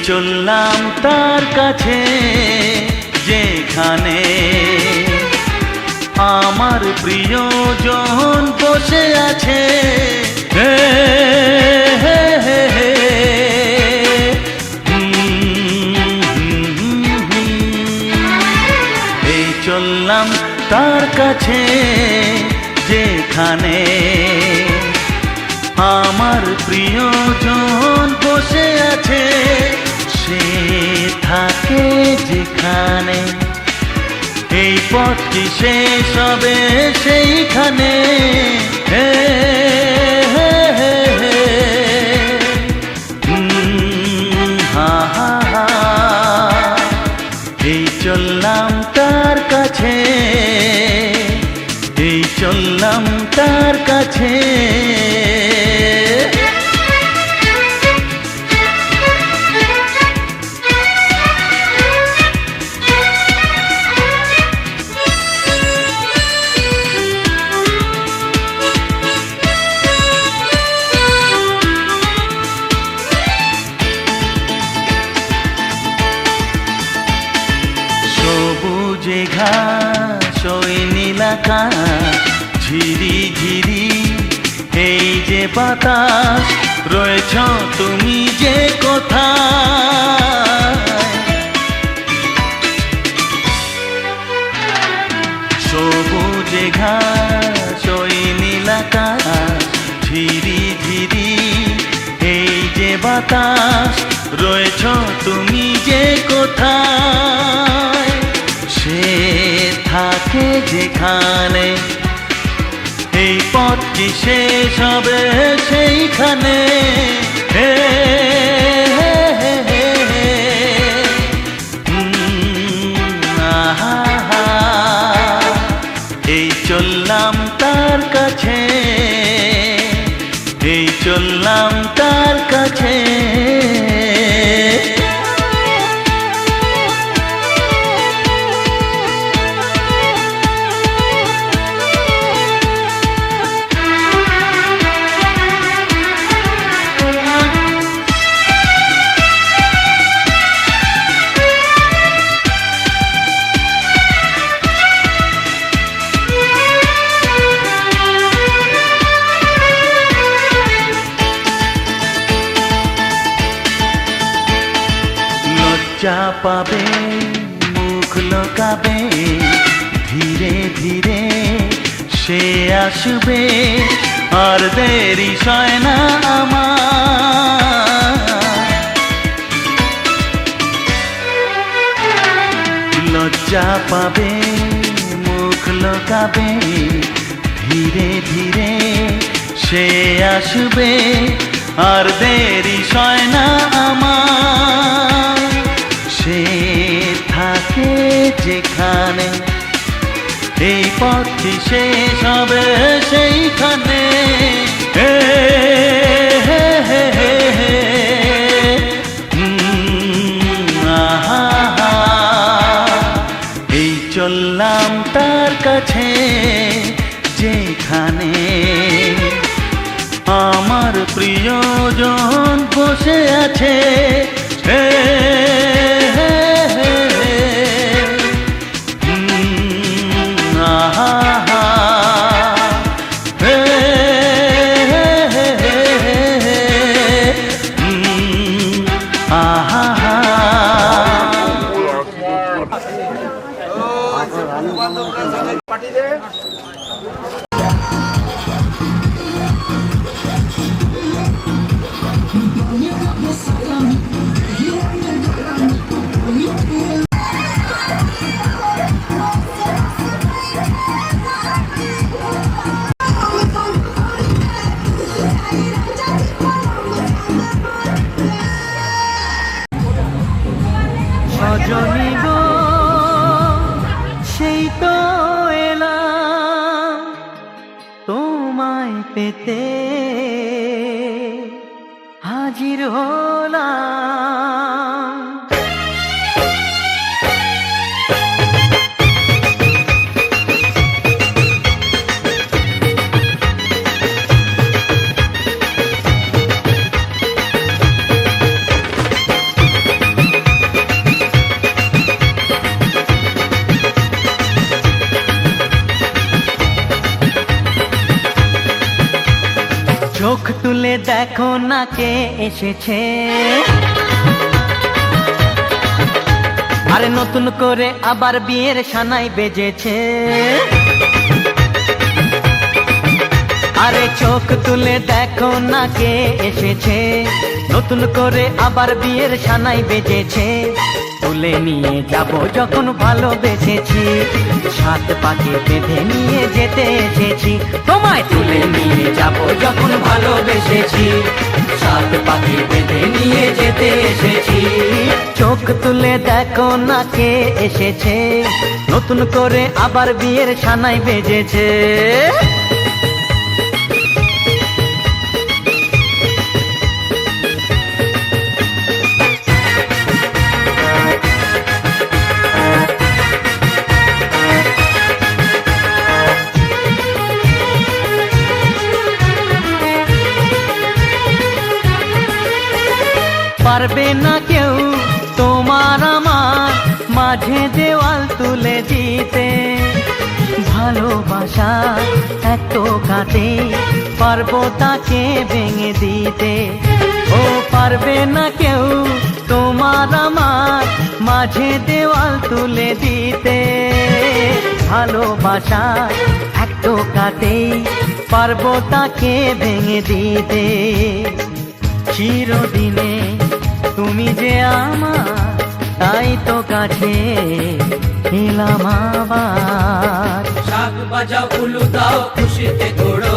চললাম তার কাছে যেখানে আমার প্রিয়জন বসে আছে। হে হে হে হে এই চললাম তার কাছে যেখানে আমার প্রিয়জন বসে আছে। সে থাকে যেখানে এই পথটি শেষ হবে সেইখানে। হে হে হে হে হা হা হা এই চললাম তার কাছে, এই চললাম তার কাছে। সবুজে ঘাস ওই নীল আকাশ ঝিরি ঝিরি এই যে বাতাস, রয়েছ তুমি যে কোথায়। সবুজে ঘাস ওই নীল আকাশ ঝিরি ঝিরি এই যে বাতাস, রয়েছ তুমি যে কোথায়। সে থাকে যেখানে এই পথটি শেষ হবে সেইখানে। হে হে হে হে আহা হা এই চললাম তার কাছে, এই চললাম তার কাছে। লজ্জা পাবে মুখ লোকাবে, ধীরে ধীরে সে আসবে আর দেরি সয় না আমার। লজ্জা পাবে মুখ লোকাবে, ধীরে ধীরে সে আসবে আর দেরি সয় না আমার। সে থাকে যেখানে এই পথটি শেষ হবে সেইখানে। হে হে হে হে হে আহা হা এই চললাম তার কাছে যেখানে আমার প্রিয়জন বসে আছে। হে হে হে হে আহা হা হে হে হে হে আহা হা সজনী গো সেই তো এলাম তোমায় পেতে, হাজির হলাম। দেখো না কে এসেছে, আরে নতুন করে আবার বিয়ের সানাই বেজেছে। আরে চোখ তুলে দেখো না কে এসেছে, নতুন করে আবার বিয়ের সানাই বেজেছে। তুলে নিয়ে যাব যখন ভালোবেসেছি, সাত পাকে বেঁধে নিয়ে যেতে এসেছি। তোমায় তুলে নিয়ে যাব যখন ভালোবেসেছি, সাত পাকে বেঁধে নিয়ে যেতে এসেছি। চোখ তুলে দেখো না কে এসেছে, নতুন করে আবার বিয়ের সানাই বেজেছে। পারবে না কেউ তোমার আমার মাঝে দেওয়াল তুলে দিতে, ভালোবাসা এত কাটে পারবো তাকে ভেঙে দিতে। ও পারবে না কেউ তোমার আমার মাঝে দেওয়াল তুলে দিতে, ভালোবাসা এত কাটে পারবো তাকে ভেঙে দিতে। চিরদিনে তুমি যে আমার, তাই তো কাছে এলাম আবার। শাক বাজাও উলু দাও খুশিতে ঘোড়ো,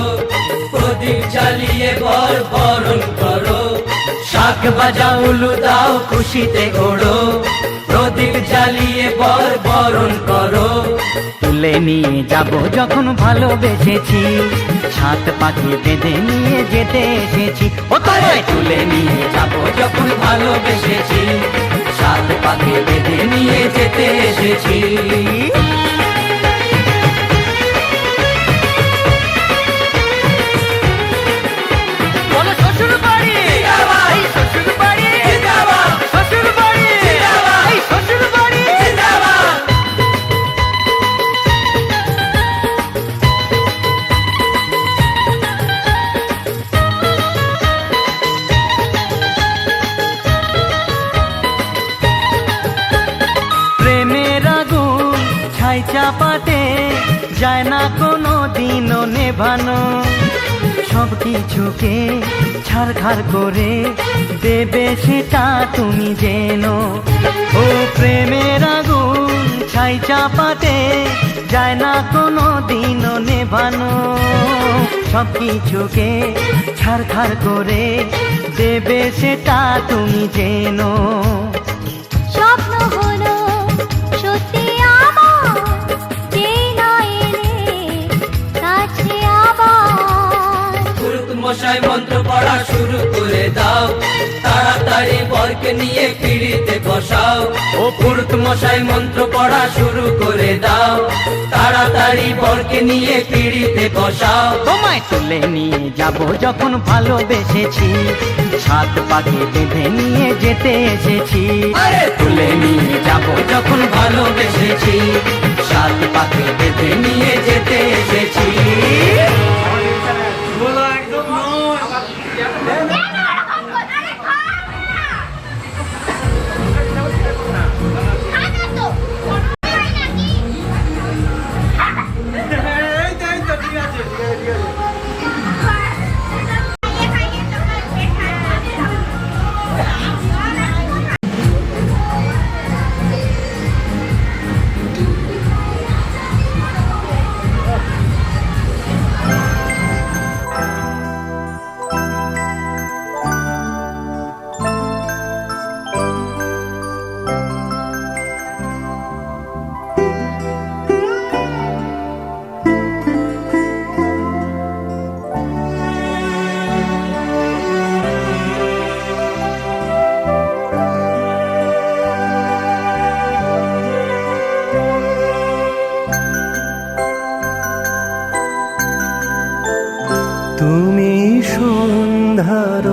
প্রদীপ জ্বালিয়ে বরণ করো। শাক বাজাও উলু দাও খুশিতে ঘোড়ো, প্রদীপ জ্বালিয়ে বরণ করো। তুলে নিয়ে যাব যখন ভালোবেসেছি, সাত পাখি বেঁধে নিয়ে যেতে এসেছি। ও তোমায় তুলে নিয়ে যাব যখন ভালোবেসেছি, সাত পাখি বেঁধে নিয়ে যেতে এসেছি। বলো শ্বশুর বাড়ি, এই শ্বশুর বাড়ি, শ্বশুর বাড়ি, এই শ্বশুর বাড়ি। প্রেমের আগুন ছাই চাপাতে যায় না কোনো দিনও নেভানো, সব কিছুকে ছাড়খাড় করে দেবে সেটা তুমি জেনো। ও প্রেমের আগুন ছাই চাপাতে যায় না কোনো দিনও নেভানো, সব কিছুকে ছাড়খাড় করে দেবে সেটা তুমি জেনো। স্বপ্ন হলো সত্যি আমার, যেই না এলে কাছে আবার। পুরুত মশাই মন্ত্র পড়া শুরু করে দাও, তাড়াতাড়ি বরকে নিয়ে পিড়িতে বসাও। ও পুরুত মশাই মন্ত্র পড়া শুরু করে দাও, তাড়াতাড়ি বরকে নিয়ে পিড়িতে বসাও। তোমায় তুলে নিয়ে যাব যখন ভালোবেসেছি, সাত পাখি বেঁধে নিয়ে যেতে এসেছি। আরে তুলে নিয়ে যাব যখন ভালোবেসেছি, সাত পাখি বেঁধে নিয়ে যেতে এসেছি। তুমি সন্ধ্যার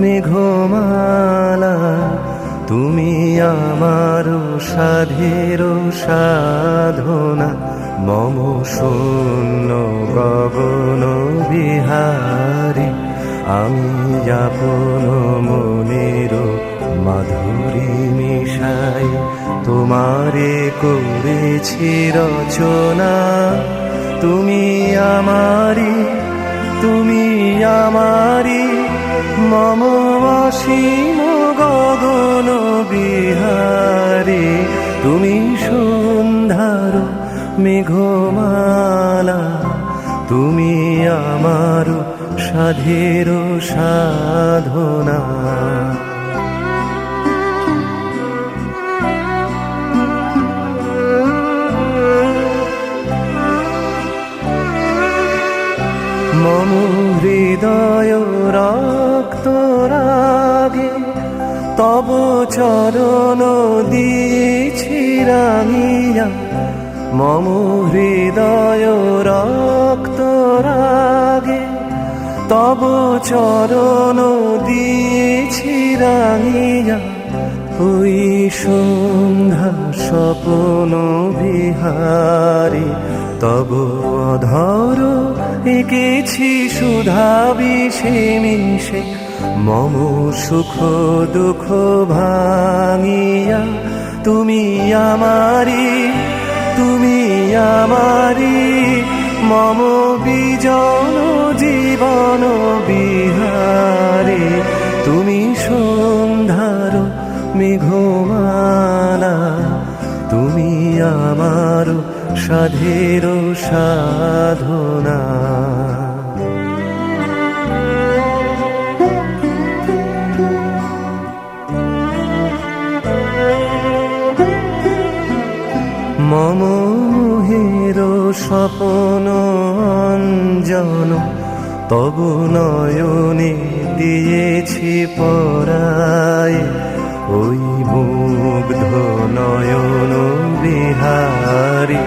মেঘমালা, তুমি আমার সাধের সাধনা, মম শূন্য গগন বিহারী আমি আপন মনের মাধুরী মিশাই তোমারে করেছি রচনা। তুমি আমারি, তুমি আমারি, মম অসীম গগন বিহারী। তুমি সন্ধ্যার মেঘমালা, তুমি আমার সাধের সাধনা। মম হৃদয় রক্ত রাগে তব চরণ দিয়েছি রাঙিয়া। মম হৃদয় রক্ত রাগে তব চরণ দিয়েছি রাঙিয়া। ওই সন্ধ্যা স্বপ্ন বিহারী তব অধর এঁকেছি সুধা বিষে মিশে। মম সুখ দুঃখ ভাঙিয়া তুমি আমারি, তুমি আমারি, মম বিজন জীবন বিহারী। তুমি সন্ধ্যার মেঘমালা, তুমি আমার সাধের সাধনা। মম মোহের স্বপ্ন অঞ্জন তব নয়নে দিয়েছি পরায়। ওই মুগ্ধ নয়ন বিহারী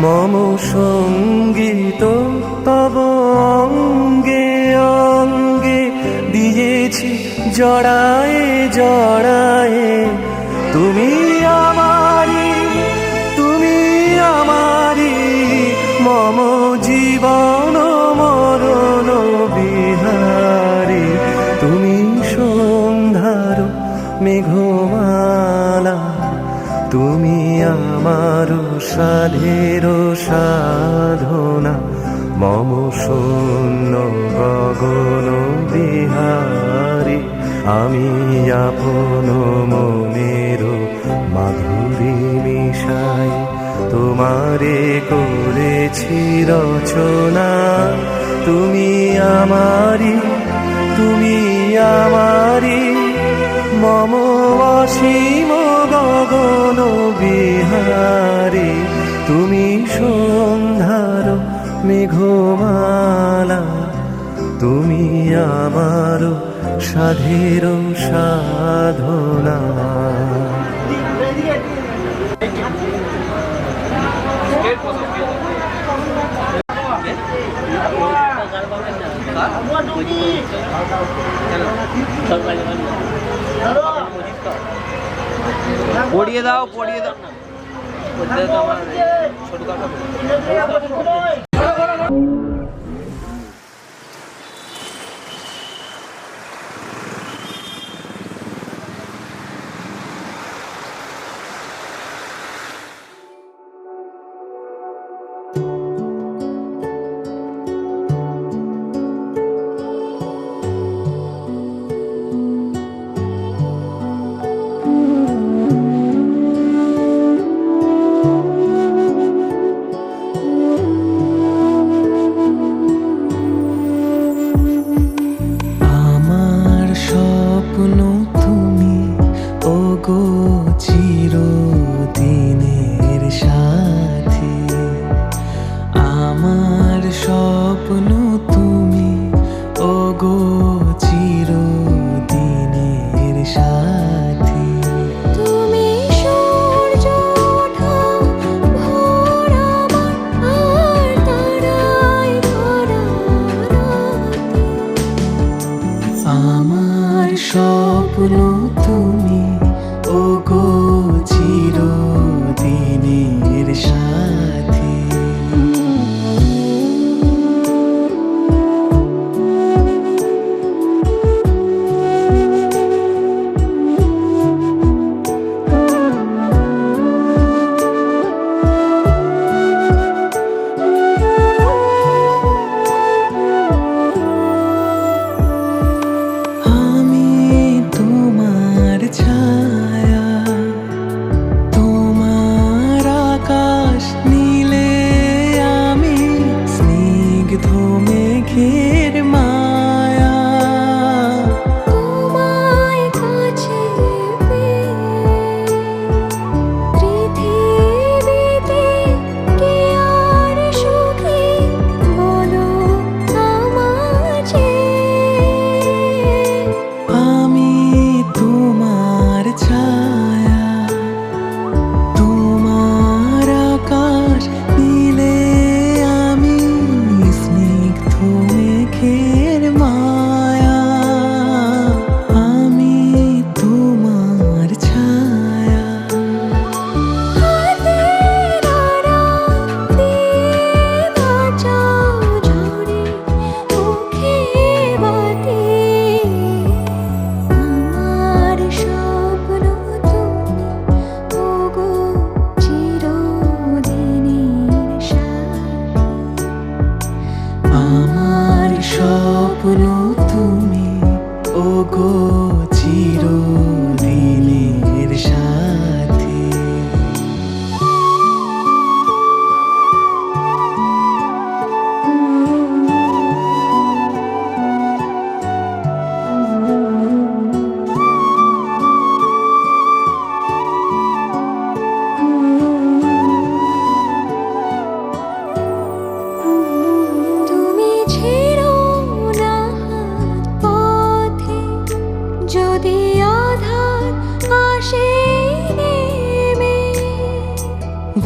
মম সঙ্গীত তব অঙ্গে অঙ্গে দিয়েছি জড়ায়ে জড়ায়ে। তুমি আমারি, তুমি আমারি, মম জীবন মরণ বিহারী। তুমি সন্ধ্যার মেঘমালা, তুমি আমার সাধের সাধনা। মম শূন্য গগন বিহারী, আমি আপন মনের মাধুরী মিশাই তোমারে করেছি রচনা। তুমি আমারি, তুমি আমারি, মম অসীম গগন বিহারী। তুমি সন্ধ্যার মেঘমালা, তুমি আমার সাধের সাধনা। পড়িয়ে দাও, পড়িয়ে দাও। ছোট কাকা আমার স্বপ্ন তুমি, ও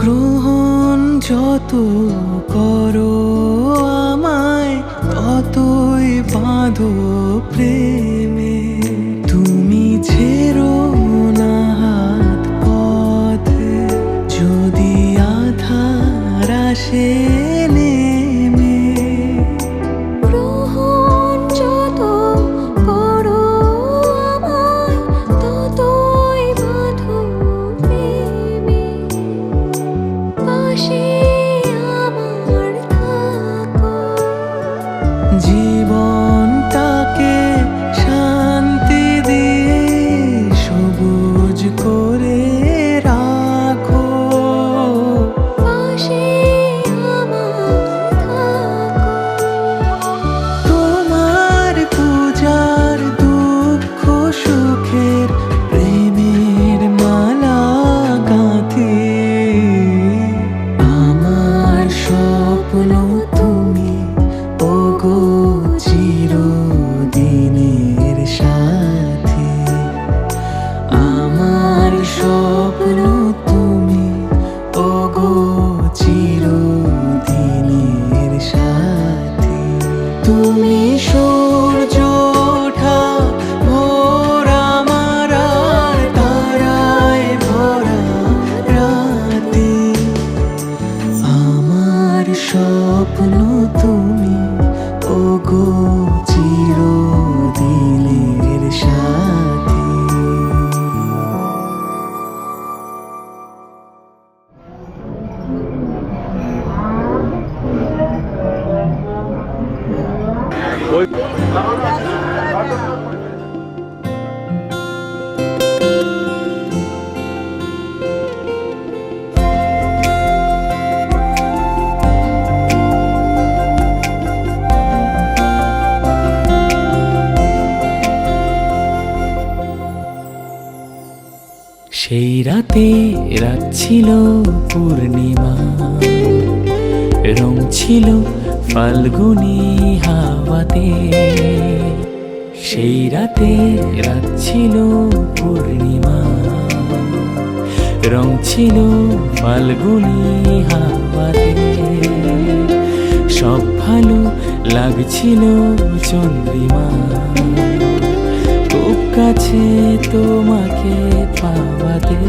গ্রহণ যত করো আমায় ততই বাঁধো প্রেমে। তুমি ছেড়ো না হাত পথে যদি আধার আসে নেমে। গ্রহণ যত করো আমায় ততই বাঁধো প্রেমে। পাশে আমার থাকো। জীবনটাকে শান্তি দিয়ে সবুজ করে রাখো। পাশে আমার থাকো। তোমার পূজার দুঃখ সুখের প্রেমের মালা গাঁথি। আমার স্বপ্ন তুমি ওগো চিরদিনের সাথী। আমার স্বপ্ন তুমি ওগো চিরদিনের সাথী। তুমি সূর্য ওঠা ভোর আমার আর তারায় ভরা রাতে। আমার স্বপ্ন তুমি ওগো চিরদিনের সাথী। সেই রাতে রাত ছিল পূর্ণিমা, রং ছিল ফাল্গুনি হাওয়াতে। সেই রাতে রাত ছিল পূর্ণিমা, রং ছিল ফাল্গুনি হাওয়াতে। সব ভালো লাগছিল চন্দ্রিমা, খুব কাছে তোমাকে পাওয়াতে।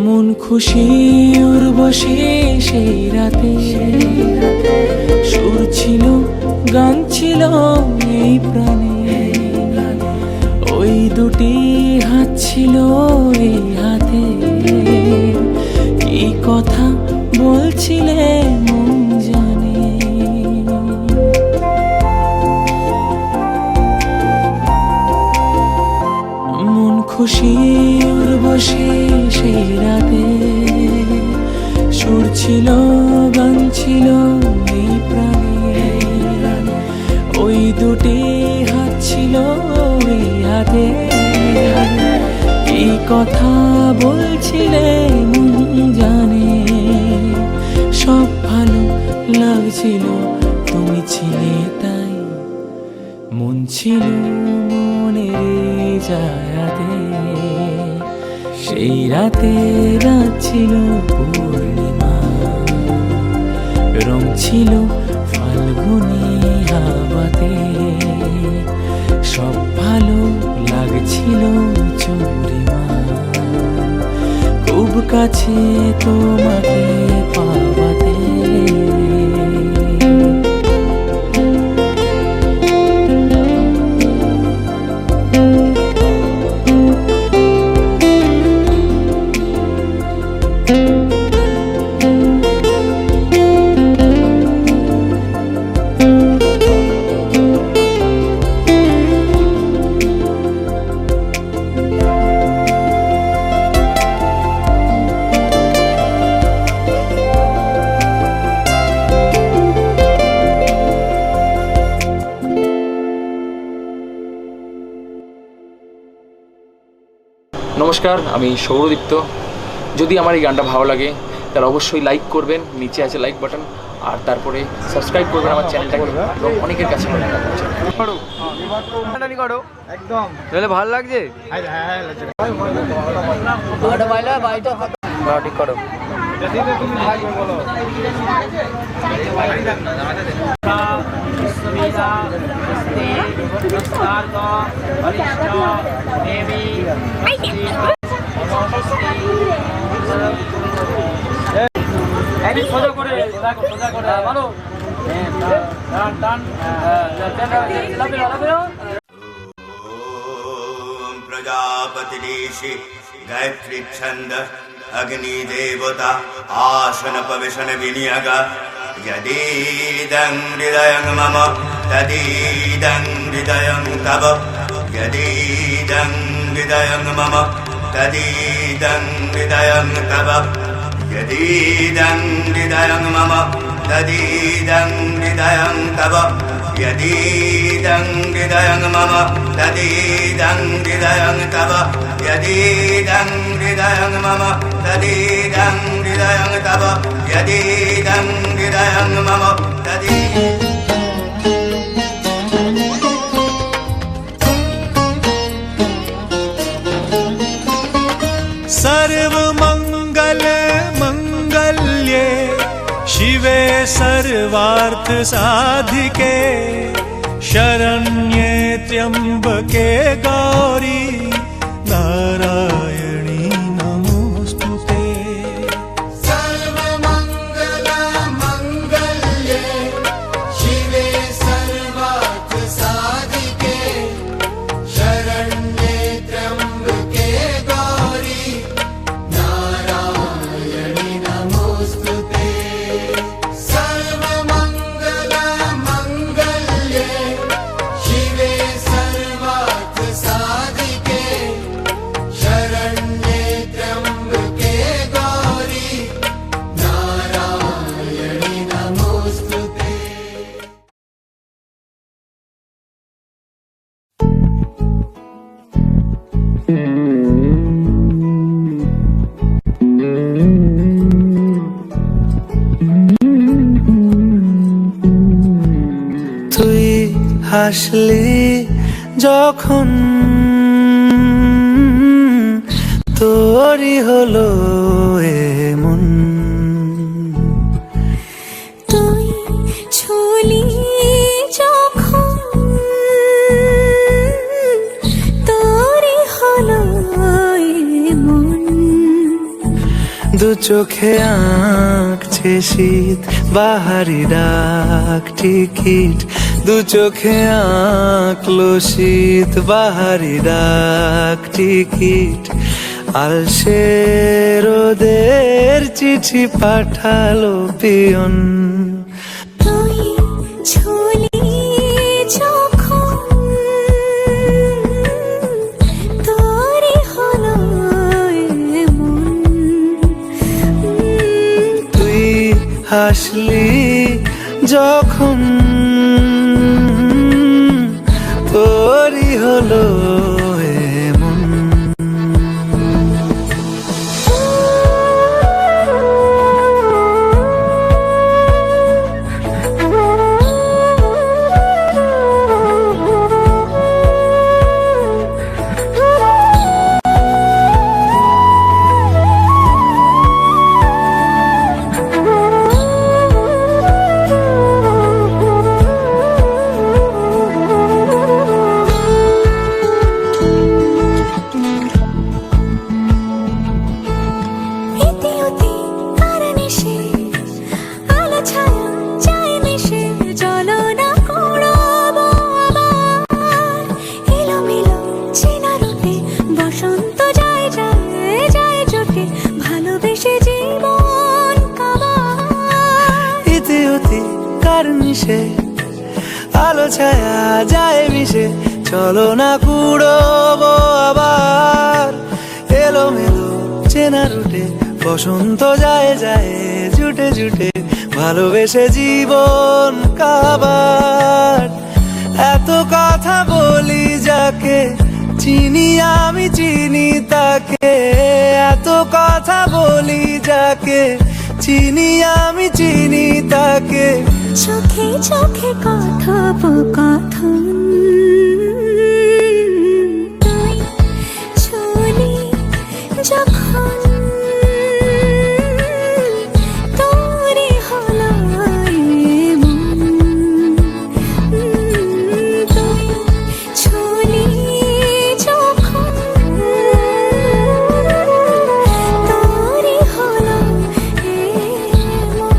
মন খুশি উর্বশী সেই রাতে, সুর ছিল গান ছিল এই প্রাণে। ওই দুটি হাত ছিল এই হাতে, কি কথা বলছিলে মন জানে। মন খুশি উর্বশী সেই রাতে, সুর ছিল গান ছিল এই প্রাণে। ওই দুটি হাত ছিল এই হাতে, কি কথা বলছিলে মন জানে। সব ভালো লাগছিল তুমি ছিলে তাই, মন ছিল মনের জায়গাতে। সেই রাতে রাত ছিল পূর্ণিমা, রং ছিল ফাল্গুনি হাওয়াতে। সব ভালো লাগছিল চন্দ্রিমা, খুব কাছে তোমাকে পাওয়াতে। নমস্কার, আমি সৌরদীপ্ত। যদি আমার এই গানটা ভালো লাগে তাহলে অবশ্যই লাইক করবেন, নিচে আছে লাইক বাটন, আর তারপরে সাবস্ক্রাইব করবেন আমার চ্যানেলটাকে এবং অনেকের কাছে একদম তাহলে ভালো লাগছে। ঠিক করো। प्रजापति ऋषि गायत्री छंद अग्नि देवता आसन पविशन विनियोग यदीदं हृदयं मम तदीदं हृदयं तव यदीदं हृदयं मम तदीदं हृदयं तव यदीदं हृदयं मम तदीदं हृदयं तव यदीदं हृदयं मम तदीदं हृदयं तव यदीदं हृदयं मम तदीदं हृदयं तव यदीदं हृदयं मम सर्वमंगल मंगल्ये शिवे सर्वार्थ साधिके शरण्ये त्र्यंबके गौरी नारायणी नमोस्तुते। सर्वमंगल मंगल्ये शिवे सर्वार्थ साधिके शरण्ये त्र्यंबके गौरी नारायणी नमोस्तुते। सर्वमंगल मंगल्ये शिवे सर्वार्थ साधिके शरण्ये त्र्यंबके गौरी नारायणी नमोस्तुते। তুই হাসলি যখন তোরই হলো এমন, তুই ছুলি যখন তোরই হলো এমন। দু চোখে আঁকছে শীত বাহারি ডাক টিকিট, দু চোখে আঁকলো শীত বাহারি ডাক টিকিট। আলসে রোদের চিঠি পাঠালো পিয়ন, তুই ছুলি যখন তোরই হলো এমন। তুই হাসলি যখন তোরই হলো এমন। আলো ছায়া যায় মিশে, চলো না কুড়োবো আবার এলোমেলো চেনা রুটে, বসন্ত যায় যায় জুটে জুটে, ভালোবেসে জীবন কাবার। এত কথা বলি যাকে চিনি আমি চিনি তাকে, কথা বলি যাকে, চিনি আমি চিনি তাকে। চোখে চোখে কথোপকথন, তুই চলি যখন, তোরে হলো এমন। তুই চলি যখন, তোরে হলো এমন।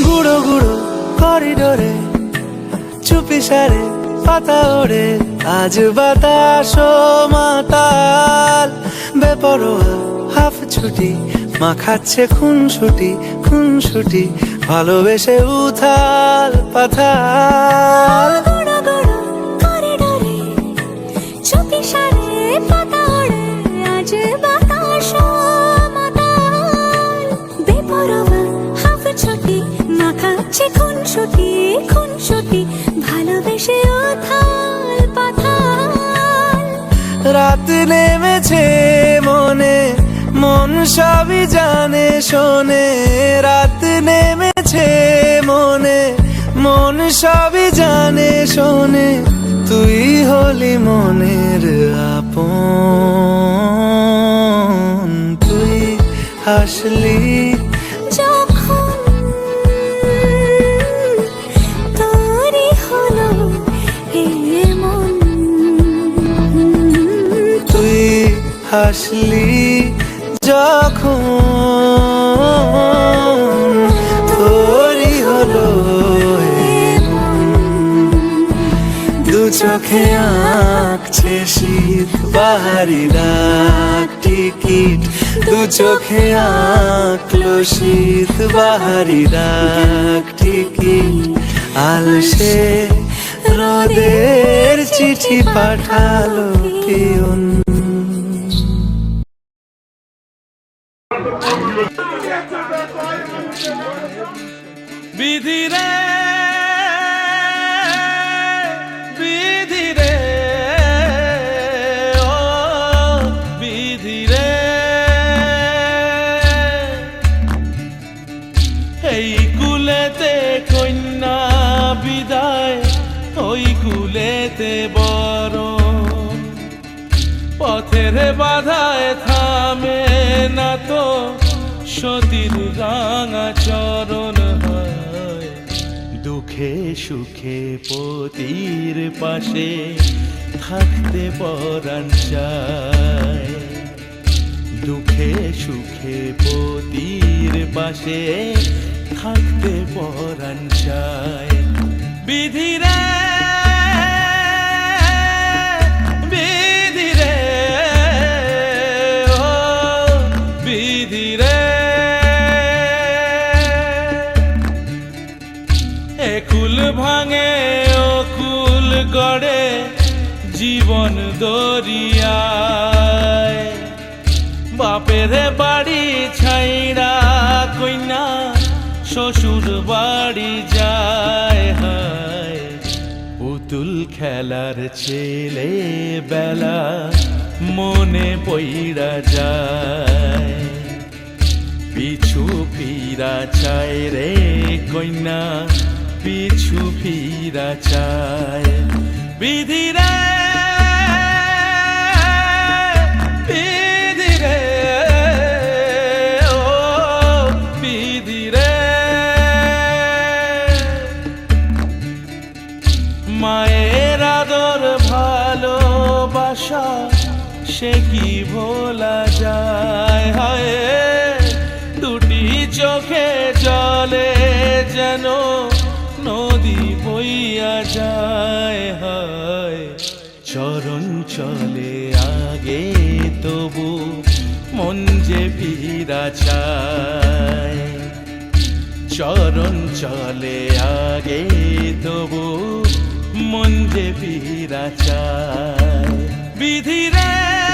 গুঁড়ো গুঁড়ো করিডোরে চুপি সারে পাতা ওড়ে, আজ বাতাস মাতাল বেপরোয়া হাফ ছুটি, মাখাচ্ছে খুনসুটি খুনসুটি, ভালোবেসে উথাল পাথাল। গুঁড়ো গুঁড়ো করিডোরে চুপি সারে পাতা ওড়ে, আজ বাতাস মাতাল বেপরোয়া হাফ ছুটি, মাখাচ্ছে খুনসুটি খুনসুটি, ভালোবেসে উথাল পাথাল। রাত নেমেছে মনে, মন সবই জানে শোনে। রাত নেমেছে মনে, মন সবই জানে শোনে। তুই হলি মনের আপন, তুই হাসলি যখন, তোরে হলো এমন। তুই হাসলি যখন, তোরই হলো এমন। দু চোখে আঁকছে শীত বাহারি ডাক টিকিট, দু চোখে আঁকলো শীত বাহারি ডাক টিকিট। আলসে রোদের চিঠি পাঠালো পিয়ন। বিধি রে বিধি রে ও বিধি রে, এই কুলেতে কন্যা বিদায়, ওই কুলেতে বরণ। পথের বাধায় থামে না তো সতীর রাঙা চরণ হয়। দুঃখে সুখে পতির পাশে থাকতে পরাণ চায়। দুঃখে সুখে পতির পাশে থাকতে পরাণ চায়। বিধি রে বিধি রে ও বিধি রে, একুল ভাঙে ও কুল গড়ে জীবন দরিয়ায়। বাপের বাড়ি ছাইড়া কইনা শ্বশুর বাড়ি যায়। হায় পুতুল খেলার ছেলে বেলা মনে পইড়া যায়। পিছু ফিরা চায় রে কইনা, পিছু ফিরা চায়। বিধি রে বিধি রে ও বিধি রে, মায়ের আদর ভালোবাসা সে কি ভোলা যায়। হায় দুটি চোখে জলে যেন নদী বইয়া যায়। হায় চরণ চলে আগে তবু মন যে ফিরা চায়। চরণ চলে আগে তবু মন যে ফিরা চায় বিধি রে